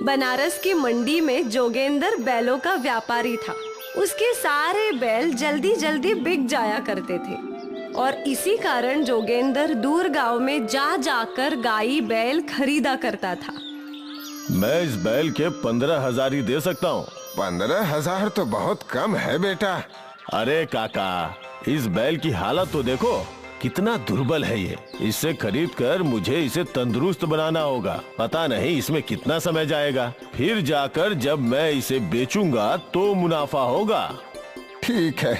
बनारस की मंडी में जोगेंद्र बैलों का व्यापारी था। उसके सारे बैल जल्दी जल्दी बिक जाया करते थे और इसी कारण जोगेंद्र दूर गांव में जा जाकर गाई बैल खरीदा करता था। मैं इस बैल के 15,000 ही दे सकता हूँ। 15,000 तो बहुत कम है बेटा। अरे काका, इस बैल की हालत तो देखो, कितना दुर्बल है ये। इसे खरीद कर मुझे इसे तंदुरुस्त बनाना होगा। पता नहीं इसमें कितना समय जाएगा, फिर जाकर जब मैं इसे बेचूंगा तो मुनाफा होगा। ठीक है,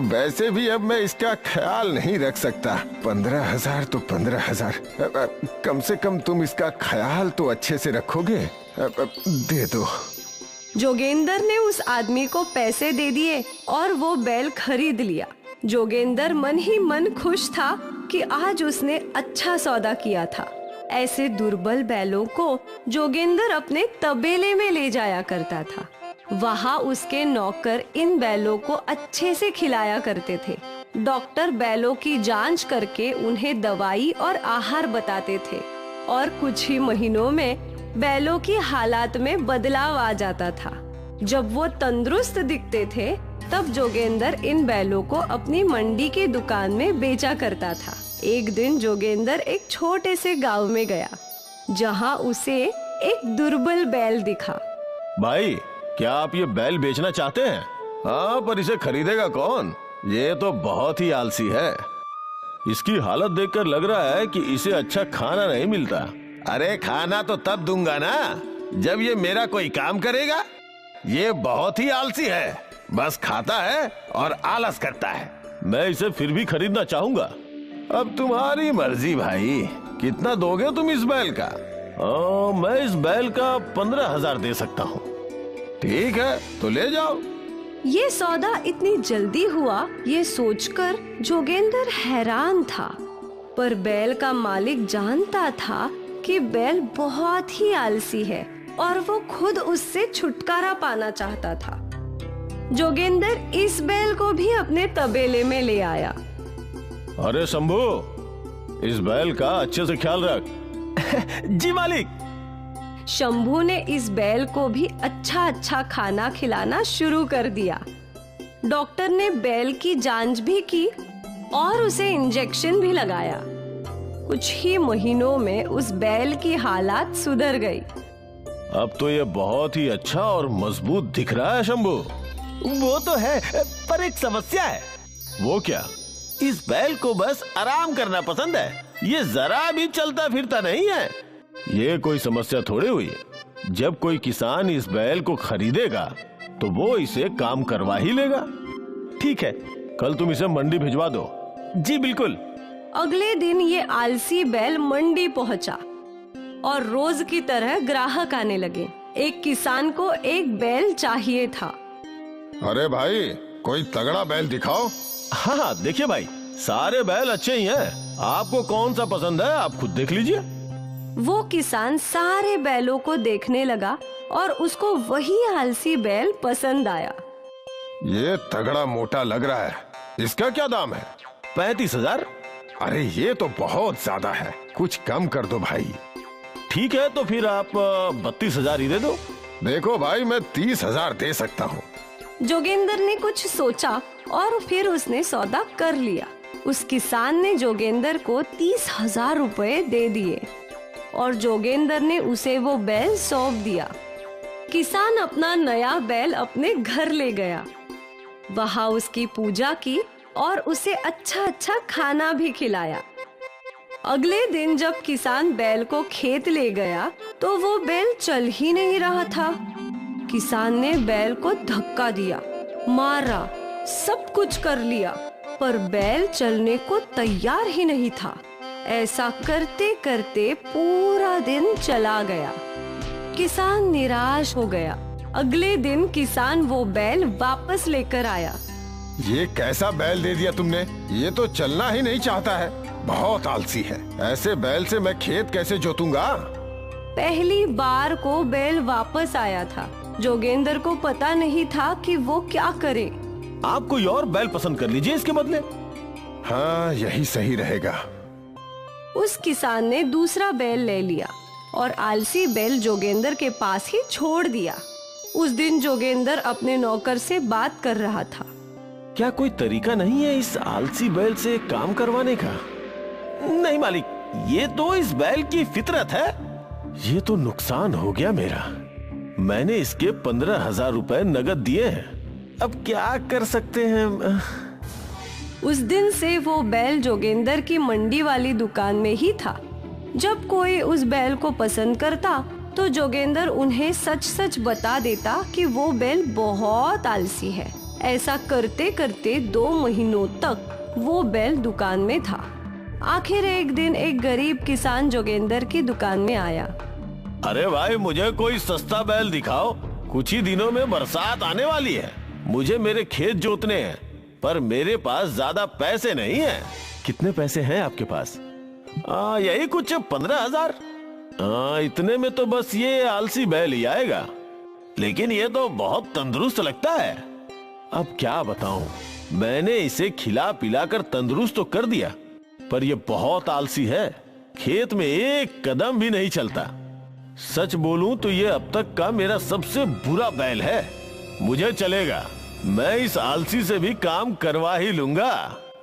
वैसे भी अब मैं इसका ख्याल नहीं रख सकता। 15,000 तो 15,000, कम से कम तुम इसका ख्याल तो अच्छे से रखोगे। दे दो। जोगेंद्र ने उस आदमी को पैसे दे दिए और वो बैल खरीद लिया। जोगेंद्र मन ही मन खुश था कि आज उसने अच्छा सौदा किया था। ऐसे दुर्बल बैलों को जोगेंद्र अपने तबेले में ले जाया करता था। वहाँ उसके नौकर इन बैलों को अच्छे से खिलाया करते थे। डॉक्टर बैलों की जांच करके उन्हें दवाई और आहार बताते थे और कुछ ही महीनों में बैलों की हालात में बदलाव आ जाता था। जब वो तंदुरुस्त दिखते थे तब जोगेंद्र इन बैलों को अपनी मंडी की दुकान में बेचा करता था। एक दिन जोगेंद्र एक छोटे से गांव में गया जहां उसे एक दुर्बल बैल दिखा। भाई, क्या आप ये बैल बेचना चाहते हैं? हाँ, पर इसे खरीदेगा कौन? ये तो बहुत ही आलसी है। इसकी हालत देखकर लग रहा है कि इसे अच्छा खाना नहीं मिलता। अरे खाना तो तब दूंगा ना जब ये मेरा कोई काम करेगा। ये बहुत ही आलसी है, बस खाता है और आलस करता है। मैं इसे फिर भी खरीदना चाहूंगा। अब तुम्हारी मर्जी भाई, कितना दोगे तुम इस बैल का? मैं इस बैल का 15,000 दे सकता हूँ। ठीक है, तो ले जाओ। ये सौदा इतनी जल्दी हुआ, ये सोचकर जोगेंद्र हैरान था। पर बैल का मालिक जानता था कि बैल बहुत ही आलसी है और वो खुद उससे छुटकारा पाना चाहता था। जोगेंद्र इस बैल को भी अपने तबेले में ले आया। अरे शंभू, इस बैल का अच्छे से ख्याल रख। जी मालिक। शंभू ने इस बैल को भी अच्छा अच्छा खाना खिलाना शुरू कर दिया। डॉक्टर ने बैल की जांच भी की और उसे इंजेक्शन भी लगाया। कुछ ही महीनों में उस बैल की हालात सुधर गई। अब तो ये बहुत ही अच्छा और मजबूत दिख रहा है शंभू। वो तो है, पर एक समस्या है। वो क्या? इस बैल को बस आराम करना पसंद है, ये जरा भी चलता फिरता नहीं है। ये कोई समस्या थोड़ी हुई। जब कोई किसान इस बैल को खरीदेगा तो वो इसे काम करवा ही लेगा। ठीक है, कल तुम इसे मंडी भिजवा दो। जी बिल्कुल। अगले दिन ये आलसी बैल मंडी पहुंचा और रोज की तरह ग्राहक आने लगे। एक किसान को एक बैल चाहिए था। अरे भाई, कोई तगड़ा बैल दिखाओ। हाँ, देखिए भाई, सारे बैल अच्छे ही हैं। आपको कौन सा पसंद है, आप खुद देख लीजिए। वो किसान सारे बैलों को देखने लगा और उसको वही आलसी बैल पसंद आया। ये तगड़ा मोटा लग रहा है, इसका क्या दाम है? 35,000। अरे ये तो बहुत ज्यादा है, कुछ कम कर दो भाई। ठीक है, तो फिर आप 32,000 ही दे दो। देखो भाई, मैं 30,000 दे सकता हूँ। जोगेंद्र ने कुछ सोचा और फिर उसने सौदा कर लिया। उस किसान ने जोगेंद्र को 30,000 रुपए दे दिए और जोगेंद्र ने उसे वो बैल सौंप दिया। किसान अपना नया बैल अपने घर ले गया। वहाँ उसकी पूजा की और उसे अच्छा अच्छा खाना भी खिलाया। अगले दिन जब किसान बैल को खेत ले गया तो वो बैल चल ही नहीं रहा था। किसान ने बैल को धक्का दिया, मारा, सब कुछ कर लिया, पर बैल चलने को तैयार ही नहीं था। ऐसा करते करते पूरा दिन चला गया। किसान निराश हो गया। अगले दिन किसान वो बैल वापस लेकर आया। ये कैसा बैल दे दिया तुमने? ये तो चलना ही नहीं चाहता है, बहुत आलसी है। ऐसे बैल से मैं खेत कैसे जोतूंगा? पहली बार को बैल वापस आया था। जोगेंद्र को पता नहीं था कि वो क्या करे। आप कोई और बैल पसंद कर लीजिए इसके बदले। हाँ, यही सही रहेगा। उस किसान ने दूसरा बैल ले लिया। और आलसी बैल जोगेंद्र के पास ही छोड़ दिया। उस दिन जोगेंद्र अपने नौकर से बात कर रहा था। क्या कोई तरीका नहीं है इस आलसी बैल से काम करवाने का? नहीं मालिक, ये तो इस बैल की फितरत है। ये तो नुकसान हो गया मेरा। मैंने इसके 15,000 रुपए नगद दिए हैं। अब क्या कर सकते हैं? उस दिन से वो बैल जोगेंद्र की मंडी वाली दुकान में ही था। जब कोई उस बैल को पसंद करता तो जोगेंद्र उन्हें सच सच बता देता कि वो बैल बहुत आलसी है। ऐसा करते करते 2 महीनों तक वो बैल दुकान में था। आखिर एक दिन एक गरीब किसान जोगेंद्र की दुकान में आया। अरे भाई, मुझे कोई सस्ता बैल दिखाओ। कुछ ही दिनों में बरसात आने वाली है। मुझे मेरे खेत जोतने हैं, पर मेरे पास ज्यादा पैसे नहीं हैं। कितने पैसे हैं आपके पास? यही कुछ 15,000। इतने में तो बस ये आलसी बैल ही आएगा। लेकिन ये तो बहुत तंदुरुस्त लगता है। अब क्या बताऊं, मैंने इसे खिला पिला कर तंदुरुस्त तो कर दिया, पर ये बहुत आलसी है। खेत में एक कदम भी नहीं चलता। सच बोलूं तो ये अब तक का मेरा सबसे बुरा बैल है। मुझे चलेगा, मैं इस आलसी से भी काम करवा ही लूंगा।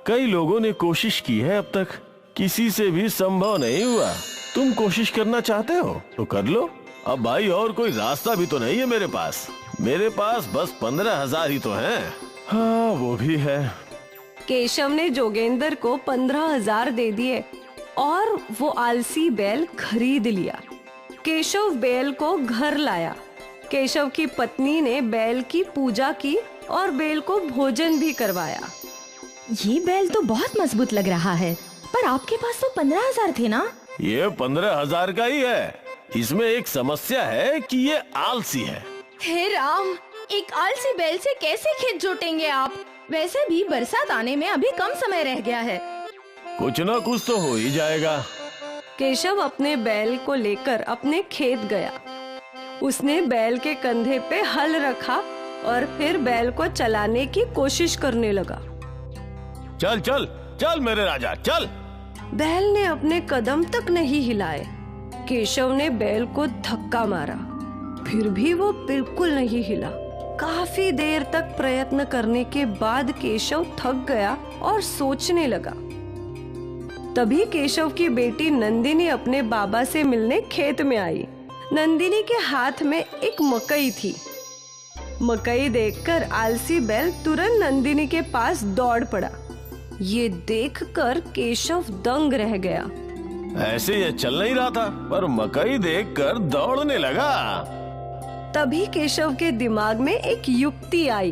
कई लोगों ने कोशिश की है, अब तक किसी से भी संभव नहीं हुआ। तुम कोशिश करना चाहते हो तो कर लो। अब भाई, और कोई रास्ता भी तो नहीं है मेरे पास। मेरे पास बस 15,000 ही तो हैं। हाँ, वो भी है। केशव ने जोगेंद्र को 15,000 दे दिए और वो आलसी बैल खरीद लिया। केशव बैल को घर लाया। केशव की पत्नी ने बैल की पूजा की और बैल को भोजन भी करवाया। ये बैल तो बहुत मजबूत लग रहा है, पर आपके पास तो 15,000 थे ना? ये 15,000 का ही है। इसमें एक समस्या है कि ये आलसी है। हे राम, एक आलसी बैल से कैसे खेत जोतेंगे आप? वैसे भी बरसात आने में अभी कम समय रह गया है। कुछ ना कुछ तो हो ही जाएगा। केशव अपने बैल को लेकर अपने खेत गया। उसने बैल के कंधे पे हल रखा और फिर बैल को चलाने की कोशिश करने लगा। चल चल चल मेरे राजा, चल। बैल ने अपने कदम तक नहीं हिलाए। केशव ने बैल को धक्का मारा, फिर भी वो बिल्कुल नहीं हिला। काफी देर तक प्रयत्न करने के बाद केशव थक गया और सोचने लगा। तभी केशव की बेटी नंदिनी अपने बाबा से मिलने खेत में आई। नंदिनी के हाथ में एक मकई थी। मकई देखकर आलसी बैल तुरंत नंदिनी के पास दौड़ पड़ा। ये देखकर केशव दंग रह गया। ऐसे ये चल नहीं रहा था, पर मकई देखकर दौड़ने लगा। तभी केशव के दिमाग में एक युक्ति आई।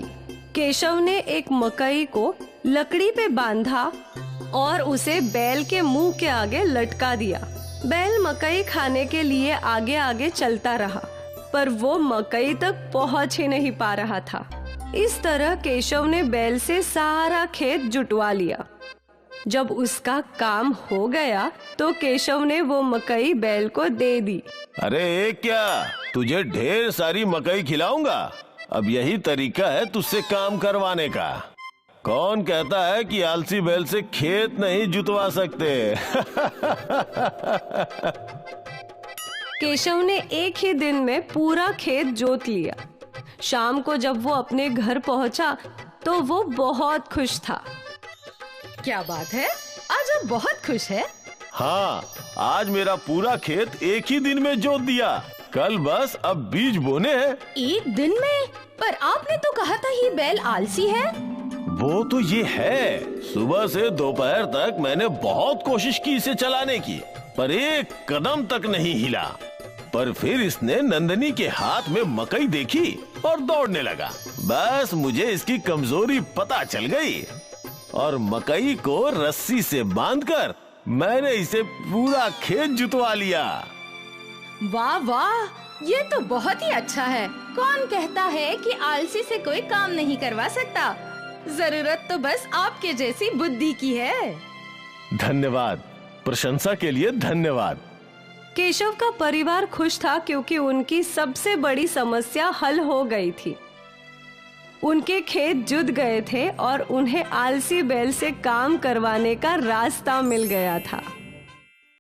केशव ने एक मकई को लकड़ी पे बांधा और उसे बैल के मुंह के आगे लटका दिया। बैल मकई खाने के लिए आगे आगे चलता रहा, पर वो मकई तक पहुंच ही नहीं पा रहा था। इस तरह केशव ने बैल से सारा खेत जुटवा लिया। जब उसका काम हो गया तो केशव ने वो मकई बैल को दे दी। अरे एक क्या, तुझे ढेर सारी मकई खिलाऊंगा। अब यही तरीका है तुझसे काम करवाने का। कौन कहता है कि आलसी बैल से खेत नहीं जुतवा सकते? केशव ने एक ही दिन में पूरा खेत जोत लिया। शाम को जब वो अपने घर पहुंचा तो वो बहुत खुश था। क्या बात है, आज आप बहुत खुश है? हाँ, आज मेरा पूरा खेत एक ही दिन में जोत दिया। कल बस अब बीज बोने हैं। एक दिन में? पर आपने तो कहा था ये बैल आलसी है। वो तो ये है, सुबह से दोपहर तक मैंने बहुत कोशिश की इसे चलाने की, पर एक कदम तक नहीं हिला। पर फिर इसने नंदिनी के हाथ में मकई देखी और दौड़ने लगा। बस मुझे इसकी कमजोरी पता चल गई और मकई को रस्सी से बांधकर मैंने इसे पूरा खेत जुतवा लिया। वाह वाह, ये तो बहुत ही अच्छा है। कौन कहता है कि आलसी से कोई काम नहीं करवा सकता? जरूरत तो बस आपके जैसी बुद्धि की है। धन्यवाद, प्रशंसा के लिए धन्यवाद। केशव का परिवार खुश था क्योंकि उनकी सबसे बड़ी समस्या हल हो गई थी। उनके खेत जुत गए थे और उन्हें आलसी बैल से काम करवाने का रास्ता मिल गया था।